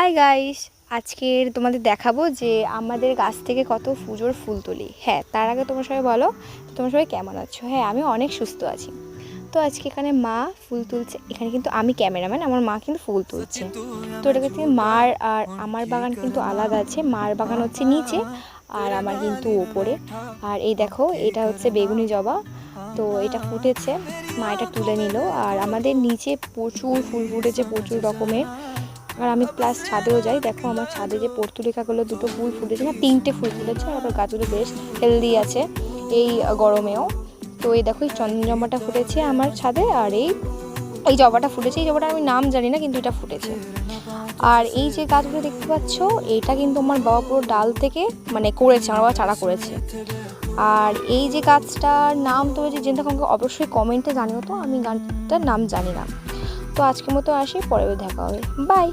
Hi guys, আজকের তোমাদের দেখাবো যে আমাদের গাছ থেকে কত পুজোর ফুল তুলি। হ্যাঁ, তার আগে তোমরা সবাই বলো তোমরা সবাই কেমন আছো। হ্যাঁ, আমি অনেক সুস্থ আছি। তো আজকে এখানে মা ফুল তুলছে, এখানে কিন্তু আমি ক্যামেরাম্যান, আমার মা কিন্তু ফুল তুলছে। তো এটা কিন্তু মার আর আমার বাগান কিন্তু আলাদা আছে, মার বাগান হচ্ছে নিচে আর আমার কিন্তু ওপরে। আর এই দেখো, এটা হচ্ছে বেগুনি জবা, তো এটা ফুটেছে, মা এটা তুলে নিল। আর আমাদের নিচে প্রচুর ফুল ফুটেছে, প্রচুর রকমের। আর আমি প্লাস ছাদেও যাই, দেখো আমার ছাদে যে পর্তুলিকাগুলো দুটো ফুল ফুটেছে, না তিনটে ফুল ফুটেছে। আর গাছগুলো বেশ হেলদি আছে এই গরমেও। তো এই দেখো, এই চন্দন জবাটা ফুটেছে আমার ছাদে, আর এই জবাটা ফুটেছে। এই জবাটা আমি নাম জানি না, কিন্তু এটা ফুটেছে। আর এই যে গাছগুলো দেখতে পাচ্ছ, এটা কিন্তু আমার বাবা পুরো ডাল থেকে মানে করেছে, আমার বাবা চারা করেছে। আর এই যে গাছটার নাম তোমরা যে জেনে থাকো আমাকে অবশ্যই কমেন্টে জানিও, তো আমি গাছটার নাম জানি না। তো আজকের মতো আসি, পরে দেখা হবে, বাই।